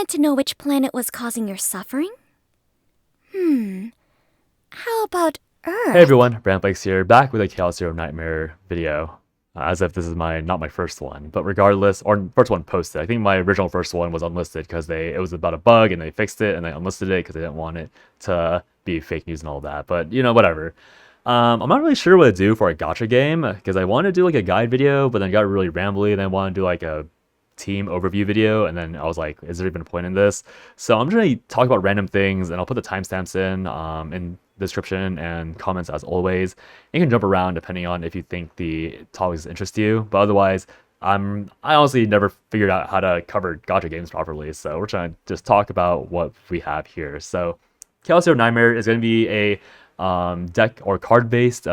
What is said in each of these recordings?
want to know which planet was causing your suffering? How about Earth? Hey everyone, Brandflakes here, back with a chaoszeronightmare video. As if this is not my first one, but regardless, or first one posted. I think my original first one was unlisted because it was about a bug and they fixed it and they unlisted it because they didn't want it to be fake news and all that. But you know, whatever. I'm not really sure what to do for a gacha game because I wanted to do like a guide video, but then it got really rambly and I wanted to do like a team overview video, and then I was like, is there even a point in this? So I'm just gonna talk about random things, and I'll put the timestamps in description and comments as always. You can jump around depending on if you think the topics interest you, but otherwise, I honestly never figured out how to cover gacha games properly, so we're trying to just talk about what we have here. So, chaoszeronightmare is going to be a deck or card-based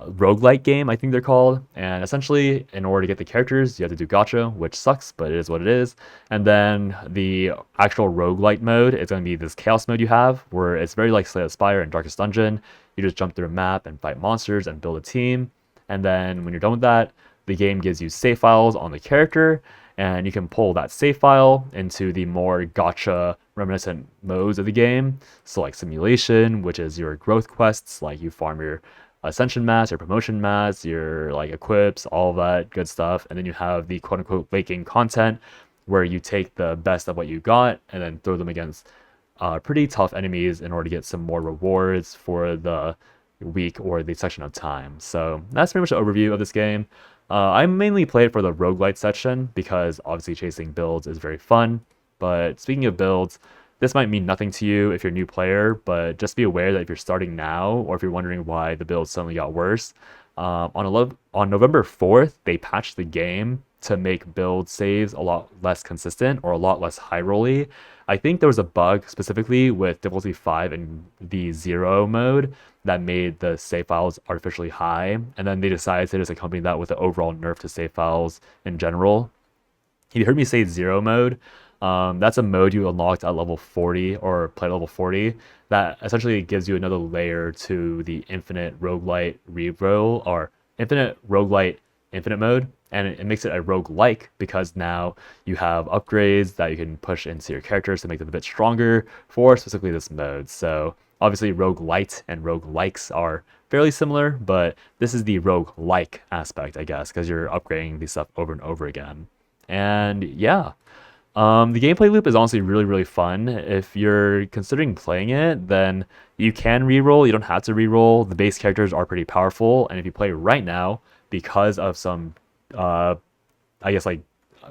roguelike game, I think they're called. And essentially, in order to get the characters, you have to do gacha, which sucks, but it is what it is. And then the actual roguelite mode is going to be this chaos mode you have, where it's very like Slay the Spire and Darkest Dungeon. You just jump through a map and fight monsters and build a team. And then when you're done with that, the game gives you save files on the character, and you can pull that save file into the more gacha reminiscent modes of the game. So like simulation, which is your growth quests, like you farm your ascension mats, your promotion mats, your like equips, all of that good stuff. And then you have the quote unquote late game content, where you take the best of what you got and then throw them against pretty tough enemies in order to get some more rewards for the week or the section of time. So that's pretty much an overview of this game. I mainly play it for the roguelite section because obviously chasing builds is very fun. But speaking of builds, this might mean nothing to you if you're a new player, but just be aware that if you're starting now, or if you're wondering why the build suddenly got worse, on November 4th, they patched the game to make build saves a lot less consistent or a lot less high rolly. I think there was a bug specifically with difficulty 5 and the 0 mode that made the save files artificially high, and then they decided to just accompany that with an overall nerf to save files in general. If you heard me say 0 mode, that's a mode you unlocked at level 40 or play at level 40 that essentially gives you another layer to the infinite roguelite reroll or infinite roguelite infinite mode, and it makes it a roguelike because now you have upgrades that you can push into your characters to make them a bit stronger for specifically this mode. So obviously roguelite and roguelikes are fairly similar, but this is the roguelike aspect, I guess, because you're upgrading these stuff over and over again. And yeah, the gameplay loop is honestly really, really fun. If you're considering playing it, then you can reroll. You don't have to reroll. The base characters are pretty powerful, and if you play right now, because of some, I guess like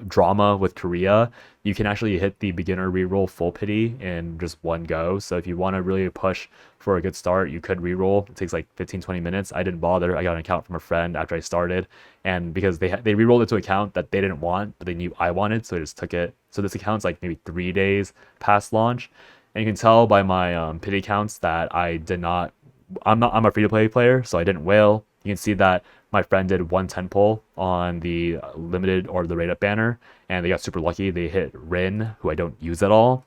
drama with Korea, you can actually hit the beginner reroll full pity in just one go. So if you want to really push for a good start, you could reroll. It takes like 15-20 minutes. I didn't bother. I got an account from a friend after I started, and because they rerolled it to an account that they didn't want but they knew I wanted, so I just took it. So this account's like maybe 3 days past launch, and you can tell by my pity counts that I'm a free-to-play player, so I didn't whale. You can see that my friend did 110 pull on the limited or the rate up banner, and they got super lucky. They hit Rin, who I don't use at all.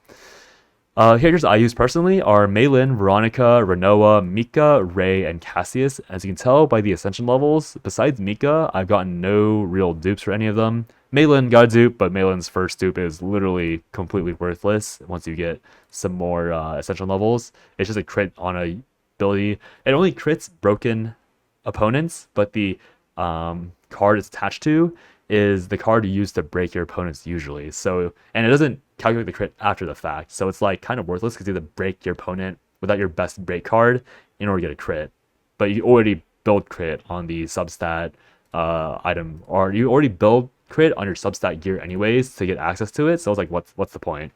Characters I use personally are Mei Lin, Veronica, Renoa, Mika, Rei, and Cassius. As you can tell by the ascension levels, besides Mika, I've gotten no real dupes for any of them. Mei Lin got a dupe, but Mei Lin's first dupe is literally completely worthless once you get some more ascension levels. It's just a crit on a ability. It only crits broken opponents, but the card it's attached to is the card you use to break your opponents usually. So, and it doesn't calculate the crit after the fact, so it's like kind of worthless because you have to break your opponent without your best break card in order to get a crit. But you already build crit on the substat item, or you already build crit on your substat gear anyways to get access to it. So it's like, what's the point?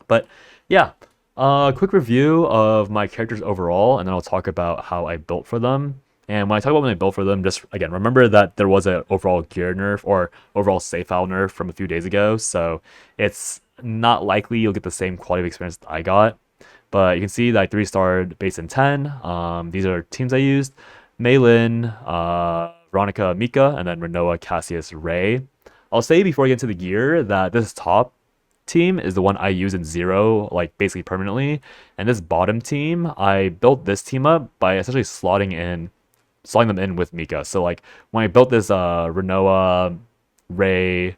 But yeah, quick review of my characters overall, and then I'll talk about how I built for them. And when I talk about when I built for them, just again, remember that there was an overall gear nerf or overall save file nerf from a few days ago. So it's not likely you'll get the same quality of experience that I got. But you can see that I 3-starred base in 10. These are teams I used. Mei Lin, Veronica, Mika, and then Renoa, Cassius, Rei. I'll say before I get into the gear that this top team is the one I use in 0, like basically permanently. And this bottom team, I built this team up by essentially slotting them in with Mika. So like when I built this Renoa, Rei,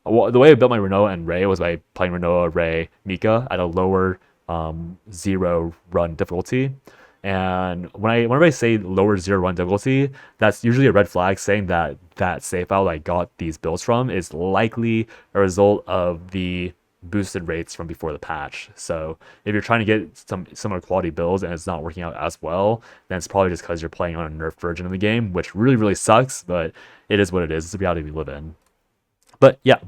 Well, the way I built my Renoa and Rei was by playing Renoa, Rei, Mika at a lower 0 run difficulty. And whenever I say lower 0 run difficulty, that's usually a red flag saying that that save file I got these builds from is likely a result of the boosted rates from before the patch. So if you're trying to get some similar quality builds and it's not working out as well, then it's probably just because you're playing on a nerfed version of the game, which really, really sucks, but it is what it is. It's the reality we live in. But yeah,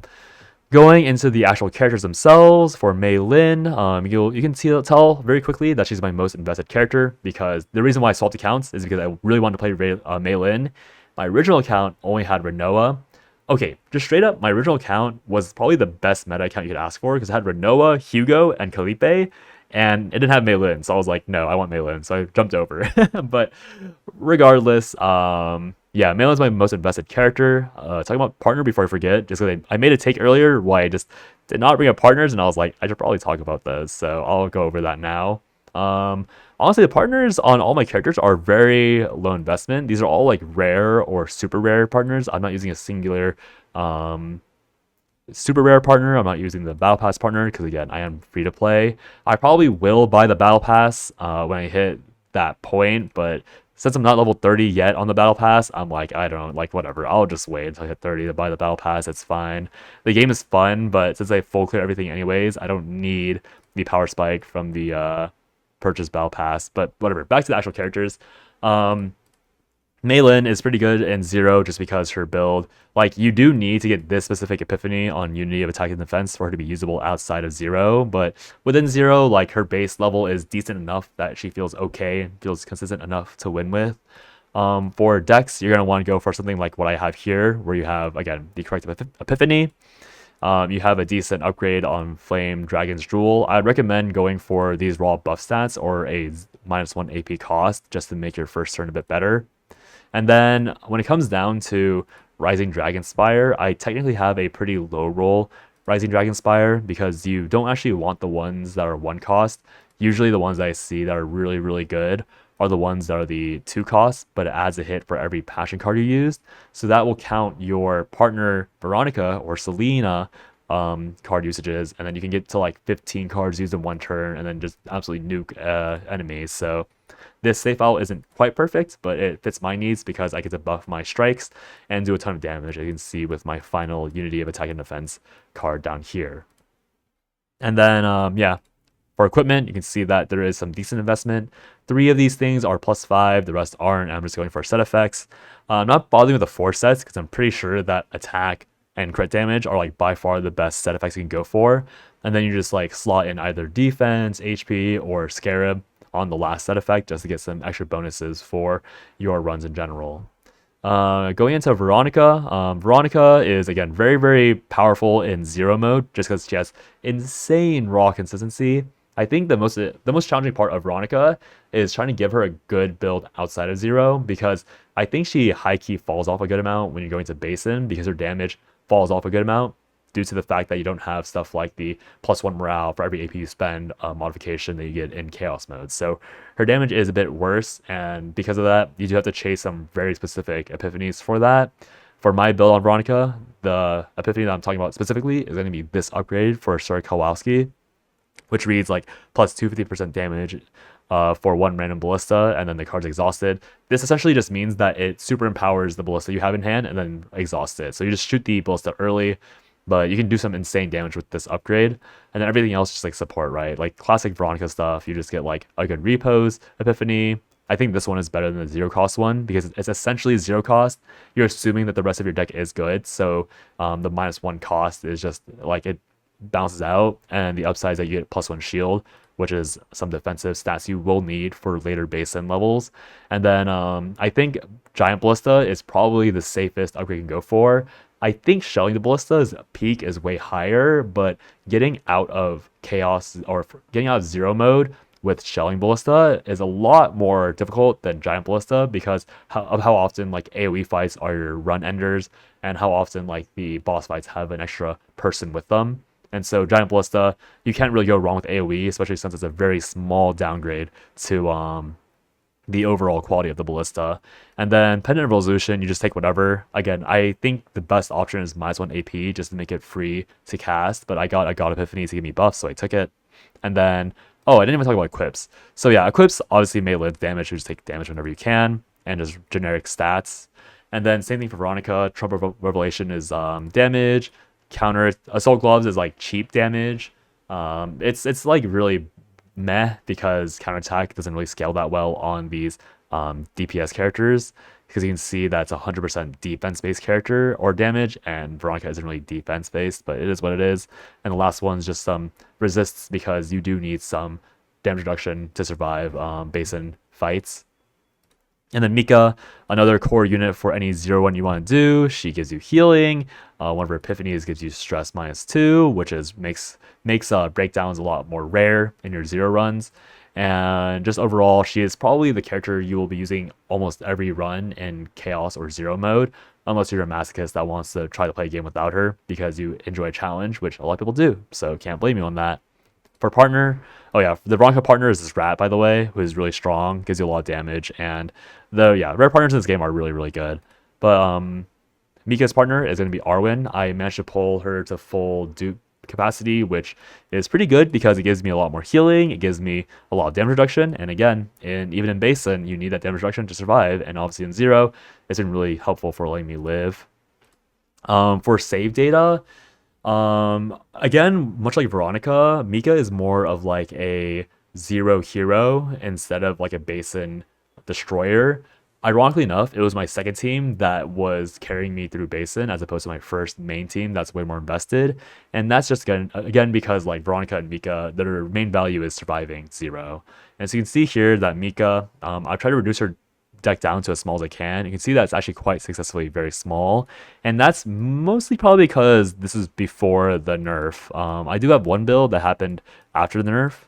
going into the actual characters themselves for Mei Lin, you can tell very quickly that she's my most invested character because the reason why I swapped accounts is because I really wanted to play Mei Lin. My original account only had Renoa. Okay, just straight up, my original account was probably the best meta account you could ask for because it had Renoa, Hugo, and Felipe, and it didn't have Mei Lin. So I was like, no, I want Mei Lin. So I jumped over. But regardless, yeah, Mei Lin's my most invested character. Talking about partner before I forget, just because I made a take earlier why I just did not bring up partners, and I was like, I should probably talk about those. So I'll go over that now. Honestly, the partners on all my characters are very low investment. These are all like rare or super rare partners. I'm not using a singular super rare partner. I'm not using the battle pass partner because again, I am free to play. I probably will buy the battle pass when I hit that point, but since I'm not level 30 yet on the battle pass, I'm like, I don't know, like whatever. I'll just wait until I hit 30 to buy the battle pass. It's fine. The game is fun, but since I full clear everything anyways, I don't need the power spike from the purchase battle pass. But whatever. Back to the actual characters. Mei Lin is pretty good in 0 just because her build, like you do need to get this specific epiphany on Unity of Attack and Defense for her to be usable outside of 0, but within 0, like her base level is decent enough that she feels okay and feels consistent enough to win with. For decks, you're going to want to go for something like what I have here, where you have, again, the correct epiphany. You have a decent upgrade on Flame Dragon's Jewel. I'd recommend going for these raw buff stats or a -1 AP cost just to make your first turn a bit better. And then when it comes down to Rising Dragonspire, I technically have a pretty low roll Rising Dragonspire because you don't actually want the ones that are 1 cost. Usually the ones that I see that are really, really good are the ones that are the 2 costs, but it adds a hit for every passion card you used. So that will count your partner Veronica or Selena card usages, and then you can get to like 15 cards used in 1 turn and then just absolutely nuke enemies. So this save file isn't quite perfect, but it fits my needs because I get to buff my strikes and do a ton of damage, as you can see with my final Unity of Attack and Defense card down here. And then, yeah, for equipment, you can see that there is some decent investment. 3 of these things are +5, the rest aren't. I'm just going for set effects. I'm not bothering with the 4 sets because I'm pretty sure that attack and crit damage are like by far the best set effects you can go for. And then you just like slot in either defense, HP, or Scarab on the last set effect just to get some extra bonuses for your runs in general. Going into Veronica, Veronica is again very, very powerful in 0 mode just because she has insane raw consistency. I think the most challenging part of Veronica is trying to give her a good build outside of 0 because I think she high key falls off a good amount when you're going to Basin because her damage falls off a good amount due to the fact that you don't have stuff like the +1 morale for every AP you spend modification that you get in chaos mode. So her damage is a bit worse, and because of that, you do have to chase some very specific epiphanies for that. For my build on Veronica, the epiphany that I'm talking about specifically is going to be this upgrade for Sir Kowalski, which reads like plus 250% damage for 1 random ballista, and then the card's exhausted. This essentially just means that it super empowers the ballista you have in hand and then exhausts it. So you just shoot the ballista early, but you can do some insane damage with this upgrade, and then everything else just like support, right? Like classic Veronica stuff, you just get like a good repose epiphany. I think this one is better than the 0 cost one because it's essentially 0 cost. You're assuming that the rest of your deck is good, so the -1 cost is just like it bounces out, and the upside is that you get +1 shield, which is some defensive stats you will need for later basin levels. And then I think Giant Ballista is probably the safest upgrade you can go for. I think shelling the Ballista's peak is way higher, but getting out of chaos or getting out of 0 mode with shelling Ballista is a lot more difficult than Giant Ballista because of how often like AoE fights are your run enders and how often like the boss fights have an extra person with them. And so Giant Ballista, you can't really go wrong with AoE, especially since it's a very small downgrade to the overall quality of the ballista. And then Pendant Resolution, you just take whatever. Again, I think the best option is -1 AP just to make it free to cast, but I got a God Epiphany to give me buffs, so I took it. And then, oh, I didn't even talk about equips. So yeah, equips, obviously Mei Lin damage, you just take damage whenever you can, and just generic stats. And then same thing for Veronica, Trouble Revelation is damage, counter, Assault Gloves is like cheap damage. It's like really meh because counterattack doesn't really scale that well on these DPS characters because you can see that's 100% defense based character or damage, and Veronica isn't really defense based, but it is what it is. And the last one's just some resists because you do need some damage reduction to survive basin fights. And then Mika, another core unit for any 0-1 you want to do. She gives you healing. One of her epiphanies gives you stress -2, which is makes breakdowns a lot more rare in your 0 runs. And just overall, she is probably the character you will be using almost every run in chaos or 0 mode, unless you're a masochist that wants to try to play a game without her because you enjoy a challenge, which a lot of people do. So can't blame you on that. For partner, oh yeah, the Veronica partner is this rat, by the way, who is really strong, gives you a lot of damage, and rare partners in this game are really, really good. But Mika's partner is going to be Arwen. I managed to pull her to full dupe capacity, which is pretty good because it gives me a lot more healing, it gives me a lot of damage reduction, and again, even in Basin, you need that damage reduction to survive, and obviously in 0, it's been really helpful for letting me live. For save data, again, much like Veronica, Mika is more of like a 0 hero instead of like a basin destroyer. Ironically enough, it was my second team that was carrying me through basin as opposed to my first main team that's way more invested. And that's just again because like Veronica and Mika, their main value is surviving 0. And so you can see here that Mika, I've tried to reduce her deck down to as small as I can. You can see that it's actually quite successfully very small, and that's mostly probably because this is before the nerf. I do have one build that happened after the nerf,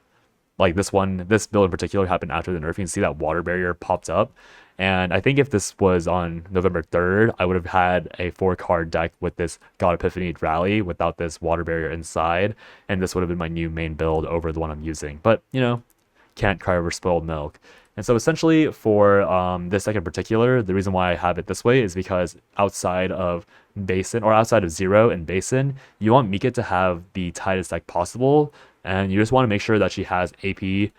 like this build in particular happened after the nerf. You can see that water barrier popped up, and I think if this was on November 3rd, I would have had a 4-card deck with this God Epiphany rally without this water barrier inside, and this would have been my new main build over the one I'm using. But you know, can't cry over spoiled milk. And so essentially for this deck in particular, the reason why I have it this way is because outside of Basin, or outside of 0 and Basin, you want Mika to have the tightest deck possible, and you just want to make sure that she has AP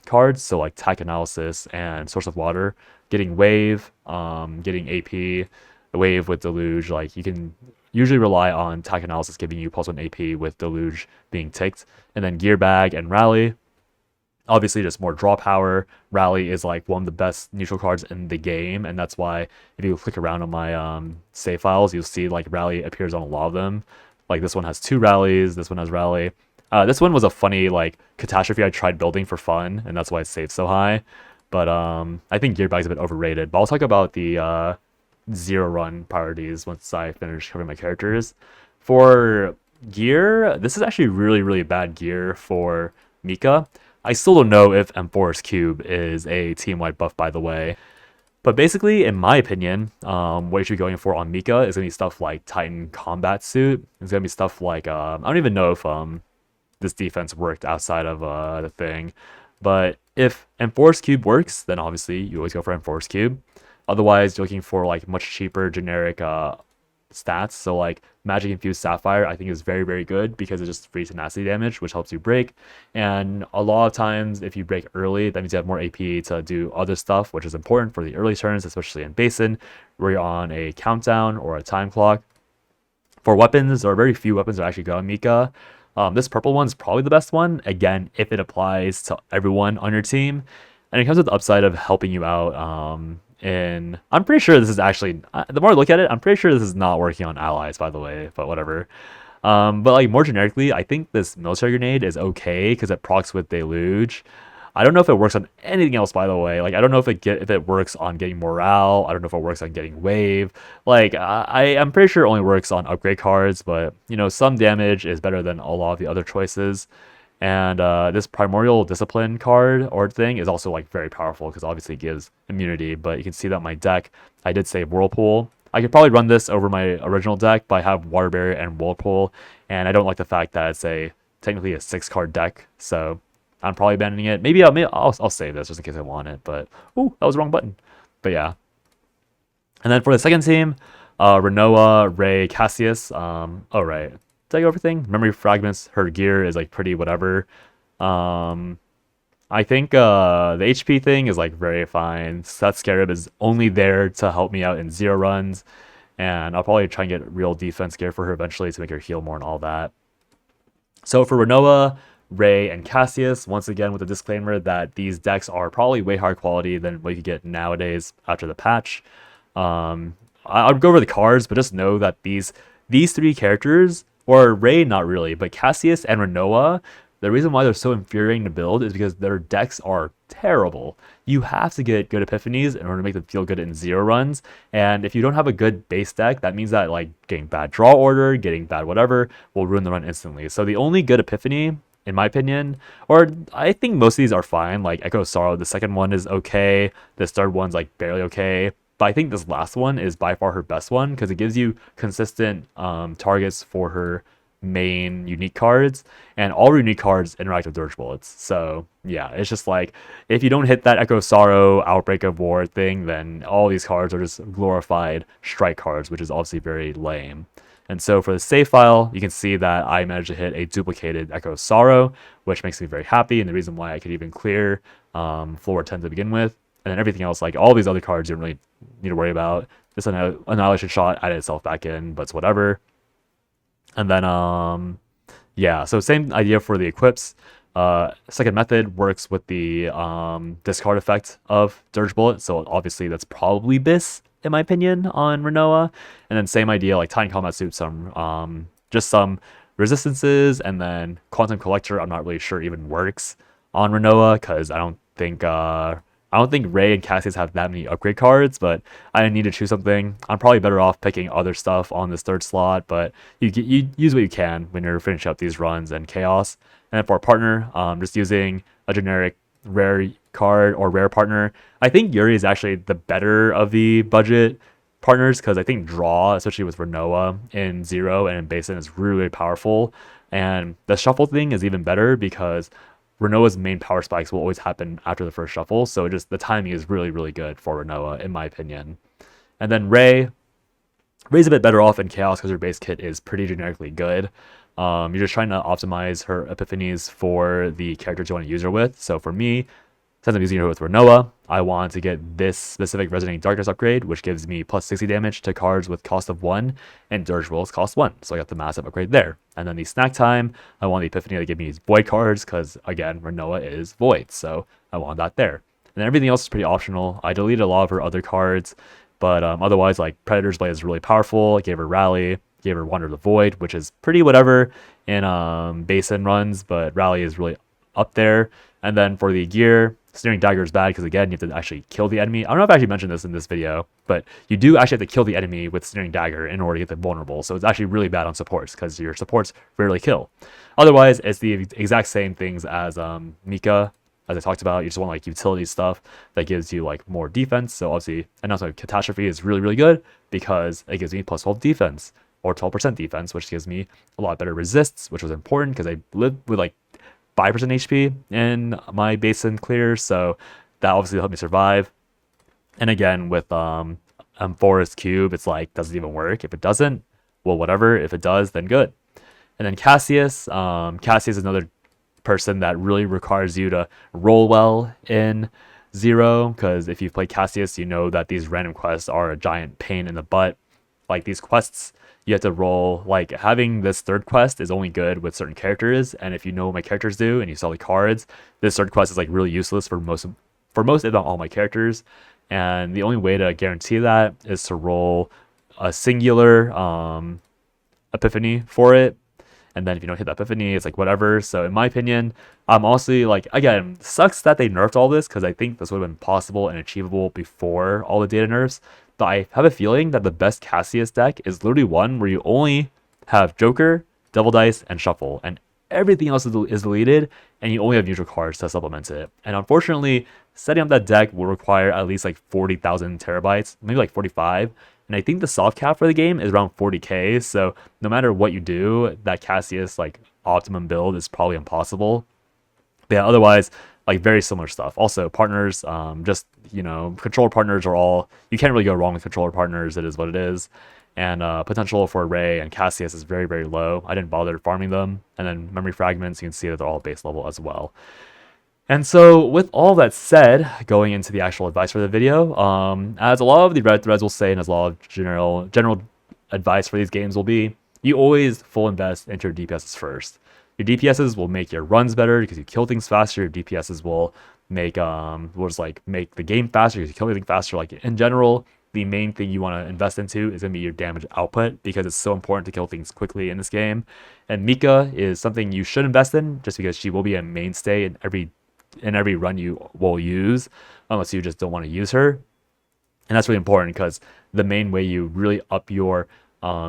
cards, so like Tack Analysis and Source of Water, getting Wave, getting AP, Wave with Deluge. Like you can usually rely on Tack Analysis giving you +1 AP with Deluge being ticked, and then Gear Bag and Rally. Obviously, just more draw power. Rally is like one of the best neutral cards in the game, and that's why if you click around on my save files, you'll see like Rally appears on a lot of them. Like this one has 2 rallies, this one has Rally. This one was a funny like catastrophe I tried building for fun, and that's why it's saved so high. But I think Gear Bag's a bit overrated. But I'll talk about the 0 run priorities once I finish covering my characters. For gear, this is actually really, really bad gear for Mika. I still don't know if Enforced Cube is a team-wide buff, by the way. But basically, in my opinion, what you should be going for on Mika is going to be stuff like Titan Combat Suit. It's going to be stuff like, I don't even know if this defense worked outside of the thing. But if Enforced Cube works, then obviously you always go for Enforced Cube. Otherwise, you're looking for like much cheaper generic stats. So like Magic Infused Sapphire I think is very, very good because it's just free tenacity damage, which helps you break. And a lot of times if you break early, that means you have more AP to do other stuff, which is important for the early turns, especially in Basin where you're on a countdown or a time clock. For weapons, there are very few weapons that actually go on Mika. This purple one's probably the best one, again, if it applies to everyone on your team. And it comes with the upside of helping you out. And I'm pretty sure this is actually, the more I look at it, I'm pretty sure this is not working on allies, by the way, but whatever. But like more generically, I think this military grenade is okay because it procs with Deluge. I don't know if it works on anything else, by the way. Like I don't know if it works on getting morale. I don't know if it works on getting wave. Like I'm pretty sure it only works on upgrade cards, but you know, some damage is better than a lot of the other choices. And this Primordial Discipline card or thing is also like very powerful because obviously it gives immunity. But you can see that my deck, I did save Whirlpool. I could probably run this over my original deck, but I have Water Barrier and Whirlpool, and I don't like the fact that it's technically a 6-card deck. So I'm probably abandoning it. Maybe I'll save this just in case I want it. But oh, that was the wrong button. But yeah. And then for the second team, Renoa, Rei, Cassius. Oh right, did I go everything? Memory fragments. Her gear is like pretty whatever. I think the HP thing is like very fine. That Scarab is only there to help me out in 0 runs, and I'll probably try and get real defense gear for her eventually to make her heal more and all that. So for Renoa, Rei, and Cassius, once again with a disclaimer that these decks are probably way higher quality than what you could get nowadays after the patch. I'll go over the cards, but just know that these 3 characters, or Rei not really, but Cassius and Renoa, the reason why they're so infuriating to build is because their decks are terrible. You have to get good epiphanies in order to make them feel good in 0 runs, and if you don't have a good base deck, that means that like getting bad draw order, getting bad whatever, will ruin the run instantly. So the only good epiphany, in my opinion, or I think most of these are fine, like Echo Sorrow, the second one is okay, this third one's like barely okay, but I think this last one is by far her best one because it gives you consistent targets for her main unique cards, and all unique cards interact with Dirge Bullets. So yeah, it's just like if you don't hit that Echo Sorrow, Outbreak of War thing, then all these cards are just glorified strike cards, which is obviously very lame. And so for the save file, you can see that I managed to hit a duplicated Echo Sorrow, which makes me very happy, and the reason why I could even clear floor 10 to begin with. And then everything else, like all these other cards, you don't really need to worry about. This Annihilation Shot added itself back in, but it's whatever. And then, yeah, so same idea for the equips. Second method works with the discard effect of Dirge Bullet, so obviously that's probably Bis, in my opinion, on Renoa. And then same idea, like Tiny Combat Suit, some just some resistances, and then Quantum Collector, I'm not really sure even works on Renoa, because I don't think Rei and Cassius have that many upgrade cards, but I need to choose something. I'm probably better off picking other stuff on this third slot, but you use what you can when you're finishing up these runs and Chaos. And then for a partner, just using a generic rare card or rare partner. I think Yuri is actually the better of the budget partners because I think Draw, especially with Renoa in 0 and in Basin, is really, really powerful. And the shuffle thing is even better because Renoa's main power spikes will always happen after the first shuffle, so just the timing is really, really good for Renoa, in my opinion. And then Rei's a bit better off in Chaos because her base kit is pretty generically good. You're just trying to optimize her epiphanies for the characters you want to use her with. So for me, since I'm using her with Renoa, I want to get this specific Resonating Darkness upgrade, which gives me plus 60 damage to cards with cost of 1, and Dirge Bullets cost 1. So I got the massive upgrade there. And then the snack time, I want the Epiphany to give me these Void cards, because again, Renoa is Void, so I want that there. And then everything else is pretty optional. I deleted a lot of her other cards, but otherwise, like Predator's Blade is really powerful. I gave her Rally, gave her Wander the Void, which is pretty whatever in Basin runs, but Rally is really up there. And then for the gear, Sneering Dagger is bad because again, you have to actually kill the enemy. I don't know if I actually mentioned this in this video, but you do actually have to kill the enemy with Sneering Dagger in order to get them vulnerable. So it's actually really bad on supports because your supports rarely kill. Otherwise, it's the exact same things as Mika, as I talked about. You just want like utility stuff that gives you like more defense. So obviously, Announcement of Catastrophe is really, really good because it gives me plus 12 defense or 12% defense, which gives me a lot better resists, which was important because I lived with like 5% HP in my Basin clear, so that obviously helped me survive. And again, with Forest Cube, it's like, does it even work? If it doesn't, well, whatever. If it does, then good. And then Cassius. Cassius is another person that really requires you to roll well in 0, because if you've played Cassius, you know that these random quests are a giant pain in the butt. Like these quests, you have to roll, like having this third quest is only good with certain characters, and if you know what my characters do and you sell the cards, this third quest is like really useless for most if not all my characters. And the only way to guarantee that is to roll a singular epiphany for it, and then if you don't hit the epiphany, it's like whatever. So in my opinion, I'm honestly like, again, sucks that they nerfed all this because I think this would have been possible and achievable before all the data nerfs. But I have a feeling that the best Cassius deck is literally one where you only have Joker, Devil Dice, and Shuffle, and everything else is deleted, and you only have neutral cards to supplement it. And unfortunately, setting up that deck will require at least like 40,000 terabytes, maybe like 45. And I think the soft cap for the game is around 40k. So no matter what you do, that Cassius like optimum build is probably impossible. But yeah, otherwise, like very similar stuff. Also, partners, just controller partners are all, you can't really go wrong with controller partners. It is what it is. And potential for Rei and Cassius is very, very low. I didn't bother farming them. And then memory fragments, you can see that they're all base level as well. And so, with all that said, going into the actual advice for the video, as a lot of the Reddit threads will say, and as a lot of general advice for these games will be, you always full invest into your DPSs first. Your DPSs will make your runs better because you kill things faster. Your DPSs will make make the game faster because you kill everything faster. Like in general, the main thing you want to invest into is going to be your damage output because it's so important to kill things quickly in this game. And Mika is something you should invest in just because she will be a mainstay in every run you will use, unless you just don't want to use her. And that's really important because the main way you really up your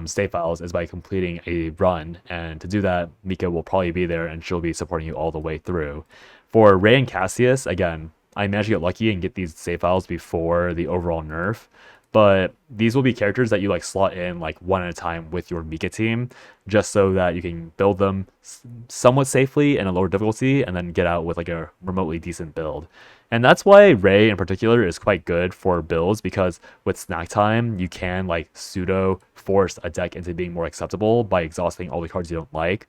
save files is by completing a run, and to do that, Mika will probably be there and she'll be supporting you all the way through. For Rei and Cassius, again, I managed to get lucky and get these save files before the overall nerf, but these will be characters that you like slot in like one at a time with your Mika team, just so that you can build them somewhat safely in a lower difficulty and then get out with like a remotely decent build. And that's why Rei in particular is quite good for builds, because with snack time, you can like pseudo force a deck into being more acceptable by exhausting all the cards you don't like.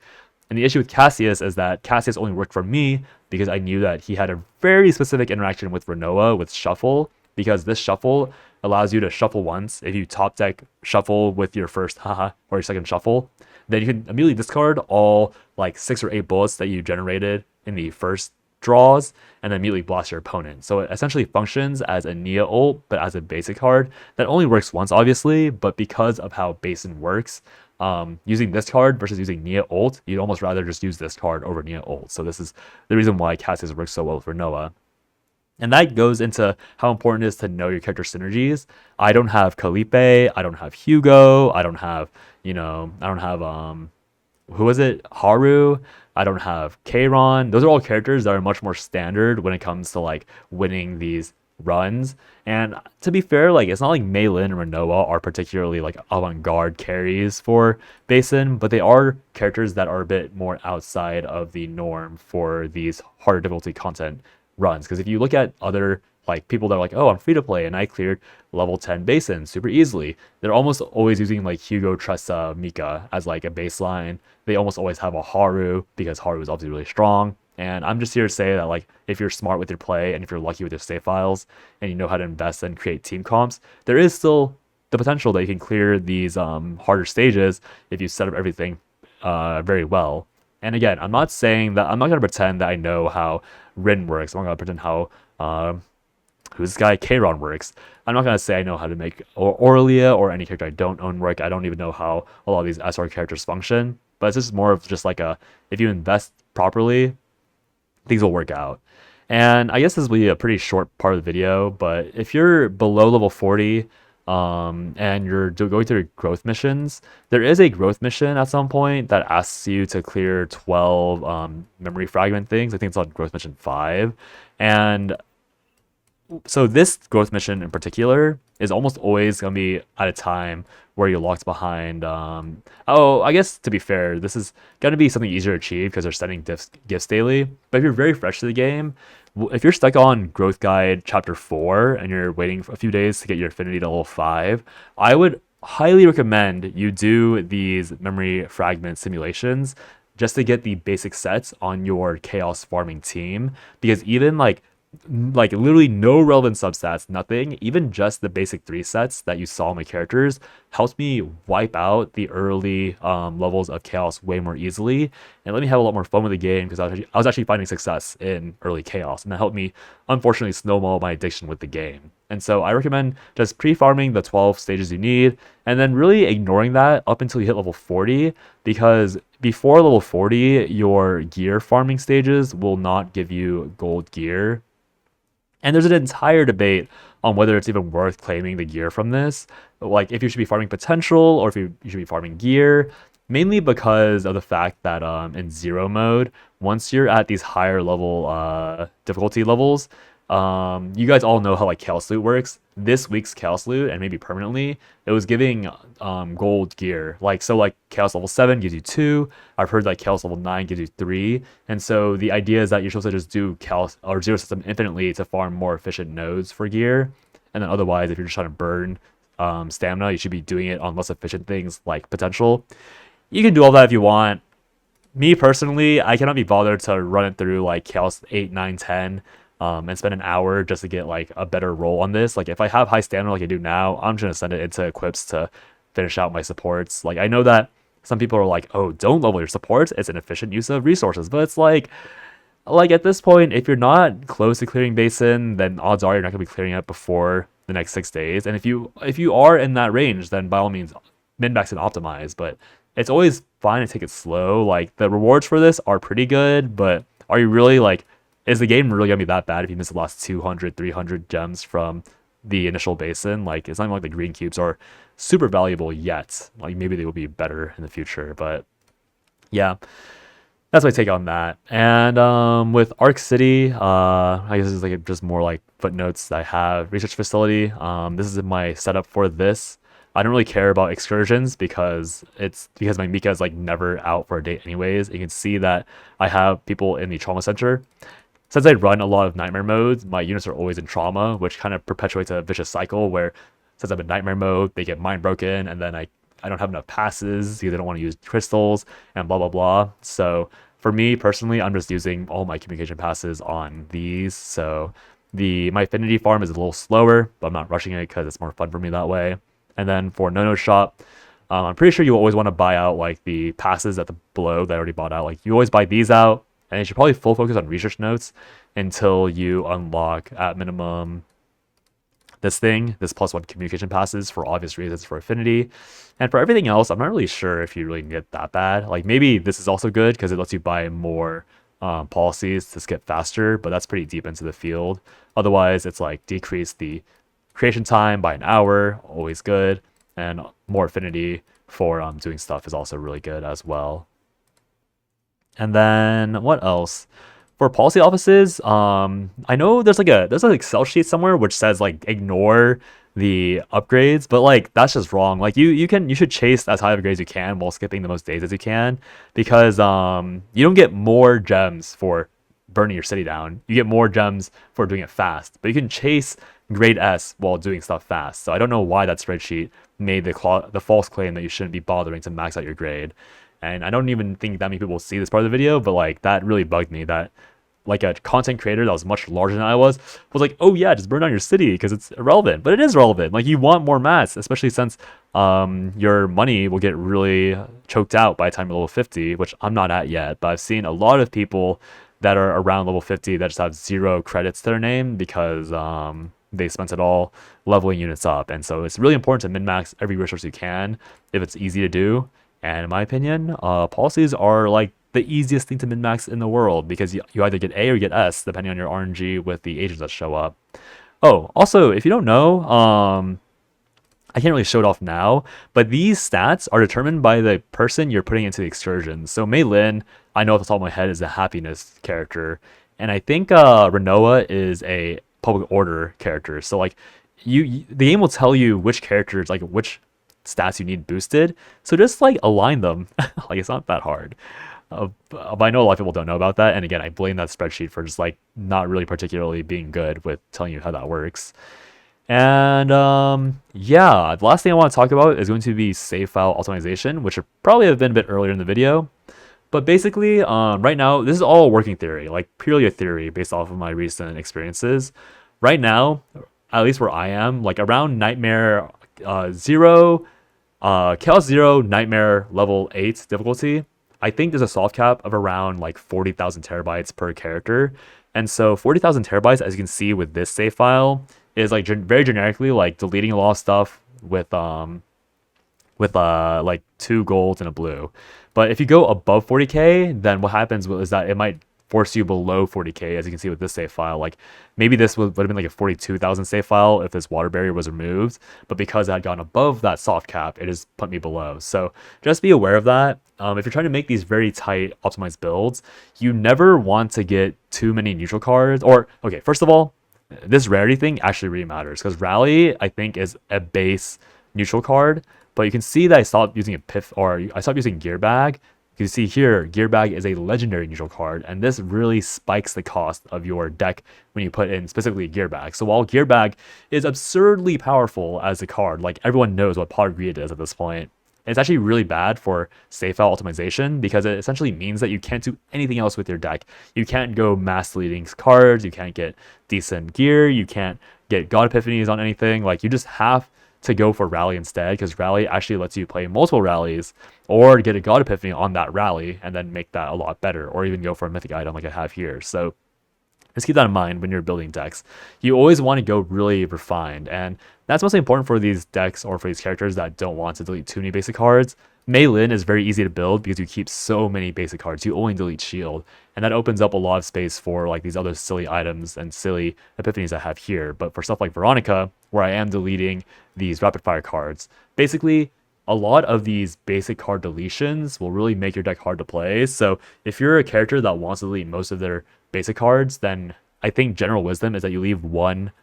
And the issue with Cassius is that Cassius only worked for me because I knew that he had a very specific interaction with Renoa with shuffle, because this shuffle allows you to shuffle once. If you top deck shuffle with your first haha or your second shuffle, then you can immediately discard all like 6 or 8 bullets that you generated in the first draws and then immediately blast your opponent. So it essentially functions as a Nia ult, but as a basic card that only works once, obviously. But because of how Basin works, using this card versus using Nia ult, you'd almost rather just use this card over Nia ult. So this is the reason why Cassius works so well for Renoa. And that goes into how important it is to know your character synergies. I don't have Felipe, I don't have Hugo, I don't have, who was it? Haru. I don't have Kayron. Those are all characters that are much more standard when it comes to like winning these runs. And to be fair, like it's not like Mei Lin and Renoa are particularly like avant-garde carries for Basin, but they are characters that are a bit more outside of the norm for these harder difficulty content runs. Because if you look at other like people that are like, oh, I'm free to play and I cleared level 10 Basin super easily, they're almost always using like Hugo, Tressa, Mika as like a baseline. They almost always have a Haru because Haru is obviously really strong. And I'm just here to say that like if you're smart with your play and if you're lucky with your save files and you know how to invest and create team comps, there is still the potential that you can clear these harder stages if you set up everything very well. And again, I'm not saying that, I'm not going to pretend that I know how Rin works. I'm not going to pretend how who's this guy Kayron works. I'm not going to say I know how to make Aurelia or any character I don't own work. I don't even know how a lot of these SR characters function. But it's just more of just like if you invest properly, things will work out. And I guess this will be a pretty short part of the video, but if you're below level 40 and you're going through growth missions, there is a growth mission at some point that asks you to clear 12 memory fragment things. I think it's on growth mission 5. And so this growth mission in particular is almost always going to be at a time where you're locked behind. I guess to be fair, this is going to be something easier to achieve because they're sending gifts daily. But if you're very fresh to the game, if you're stuck on Growth Guide Chapter 4 and you're waiting for a few days to get your affinity to level 5, I would highly recommend you do these memory fragment simulations just to get the basic sets on your chaos farming team. Because even like literally no relevant substats, nothing, even just the basic 3 sets that you saw in my characters helped me wipe out the early levels of chaos way more easily and let me have a lot more fun with the game, because I was actually finding success in early chaos, and that helped me unfortunately snowball my addiction with the game. And so I recommend just pre-farming the 12 stages you need and then really ignoring that up until you hit level 40, because before level 40 your gear farming stages will not give you gold gear. And there's an entire debate on whether it's even worth claiming the gear from this. Like if you should be farming potential or if you should be farming gear, mainly because of the fact that in zero mode, once you're at these higher level difficulty levels, You guys all know how like Chaos Loot works. This week's Chaos Loot, and maybe permanently, it was giving gold gear. Like so, like Chaos level 7 gives you 2. I've heard like Chaos level 9 gives you 3. And so the idea is that you're supposed to just do Chaos or Zero System infinitely to farm more efficient nodes for gear. And then otherwise, if you're just trying to burn stamina, you should be doing it on less efficient things like potential. You can do all that if you want. Me personally, I cannot be bothered to run it through like Chaos 8, 9, 10, and spend an hour just to get like a better roll on this. Like if I have high stamina like I do now, I'm just gonna send it into equips to finish out my supports. Like I know that some people are like, oh, don't level your supports. It's an efficient use of resources. But it's like at this point, if you're not close to clearing basin, then odds are you're not gonna be clearing it before the next 6 days. And if you are in that range, then by all means min-max and optimize. But it's always fine to take it slow. Like the rewards for this are pretty good, but are you really like, is the game really gonna be that bad if you miss the last 200, 300 gems from the initial basin? Like it's not even like the green cubes are super valuable yet. Like maybe they will be better in the future, but yeah, that's my take on that. And with Arc City, I guess it's like just more like footnotes that I have. Research facility. This is my setup for this. I don't really care about excursions because my Mika is like never out for a date anyways. You can see that I have people in the trauma center. Since I run a lot of nightmare modes, my units are always in trauma, which kind of perpetuates a vicious cycle where since I'm in nightmare mode, they get mind broken, and then I don't have enough passes because I don't want to use crystals and blah blah blah. So for me personally, I'm just using all my communication passes on these. So my affinity farm is a little slower, but I'm not rushing it because it's more fun for me that way. And then for No Shop, I'm pretty sure you always want to buy out like the passes at the below that I already bought out. Like you always buy these out, and you should probably full focus on research notes until you unlock at minimum this +1 communication passes for obvious reasons for affinity. And for everything else, I'm not really sure if you really need it that bad. Like maybe this is also good because it lets you buy more policies to skip faster, but that's pretty deep into the field. Otherwise, it's like decrease the creation time by an hour, always good, and more affinity for doing stuff is also really good as well. And then what else? For policy offices, I know there's an Excel sheet somewhere which says like ignore the upgrades, but like that's just wrong. Like you should chase as high of a grade as you can while skipping the most days as you can, because you don't get more gems for burning your city down. You get more gems for doing it fast, but you can chase grade S while doing stuff fast. So I don't know why that spreadsheet made the false claim that you shouldn't be bothering to max out your grade. And I don't even think that many people see this part of the video, but like that really bugged me that like a content creator that was much larger than I was like, oh yeah, just burn down your city because it's irrelevant. But it is relevant. Like you want more mats, especially since your money will get really choked out by the time you're level 50, which I'm not at yet. But I've seen a lot of people that are around level 50 that just have 0 credits to their name because they spent it all leveling units up. And so it's really important to min-max every resource you can if it's easy to do. And in my opinion, policies are like the easiest thing to min-max in the world because you either get A or you get S depending on your RNG with the agents that show up. Oh, also, if you don't know, I can't really show it off now, but these stats are determined by the person you're putting into the excursion. So Mei Lin, I know off the top of my head, is a happiness character, and I think Renoa is a public order character. So like the game will tell you which characters, like which stats you need boosted. So just like align them. Like it's not that hard. But I know a lot of people don't know about that. And again, I blame that spreadsheet for just like not really particularly being good with telling you how that works. And yeah, the last thing I want to talk about is going to be save file optimization, which should probably have been a bit earlier in the video. But basically, right now, this is all working theory, like purely a theory based off of my recent experiences. Right now, at least where I am, like around Nightmare 0, Chaos 0, Nightmare level 8 difficulty, I think there's a soft cap of around like 40,000 terabytes per character. And so 40,000 terabytes, as you can see with this save file, is like very generically like deleting a lot of stuff with like 2 golds and a blue. But if you go above 40k, then what happens is that it might force you below 40k, as you can see with this save file. Like maybe this would have been like a 42,000 save file if this water barrier was removed, but because I had gone above that soft cap, it has put me below. So just be aware of that. If you're trying to make these very tight optimized builds, you never want to get too many neutral cards. Or okay, first of all, this rarity thing actually really matters because Rally, I think, is a base neutral card, but you can see that I stopped using a Piff, or I stopped using Gear Bag. You can see here, Gear Bag is a legendary neutral card, and this really spikes the cost of your deck when you put in specifically Gear Bag. So while Gear Bag is absurdly powerful as a card, like everyone knows what Pot of Greed is at this point, it's actually really bad for safe out optimization because it essentially means that you can't do anything else with your deck. You can't go mass deleting cards, you can't get decent gear, you can't get God Epiphanies on anything. Like, you just have to go for Rally instead, because Rally actually lets you play multiple rallies or get a God Epiphany on that rally and then make that a lot better, or even go for a mythic item like I have here. So just keep that in mind when you're building decks. You always want to go really refined, and that's mostly important for these decks or for these characters that don't want to delete too many basic cards. Mei Lin is very easy to build because you keep so many basic cards. You only delete shield, and that opens up a lot of space for like these other silly items and silly epiphanies I have here. But for stuff like Veronica, where I am deleting these rapid fire cards, basically a lot of these basic card deletions will really make your deck hard to play. So if you're a character that wants to delete most of their basic cards, then I think general wisdom is that you leave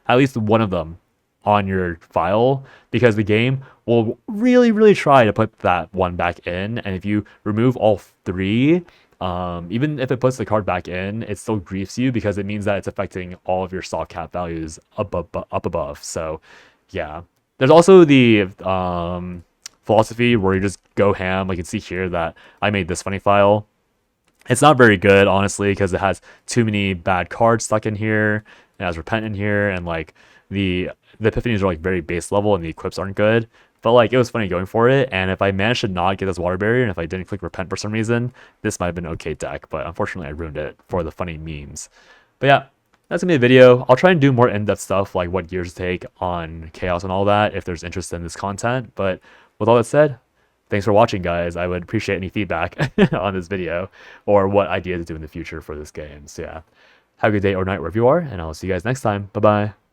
at least one of them on your file, because the game will really try to put that one back in. And if you remove all three, even if it puts the card back in, it still griefs you because it means that it's affecting all of your stock cap values up above. So yeah, there's also the philosophy where you just go ham. Like, you can see here that I made this funny file. It's not very good, honestly, because it has too many bad cards stuck in here. It has Repent in here, and like the epiphanies are like very base level and the equips aren't good. But like, it was funny going for it, and if I managed to not get this water barrier, and if I didn't click Repent for some reason, this might have been an okay deck. But unfortunately, I ruined it for the funny memes. But yeah, that's gonna be a video. I'll try and do more in-depth stuff like what gears to take on Chaos and all that if there's interest in this content. But with all that said, thanks for watching, guys. I would appreciate any feedback on this video or what ideas to do in the future for this game. So yeah, have a good day or night wherever you are, and I'll see you guys next time. Bye-bye.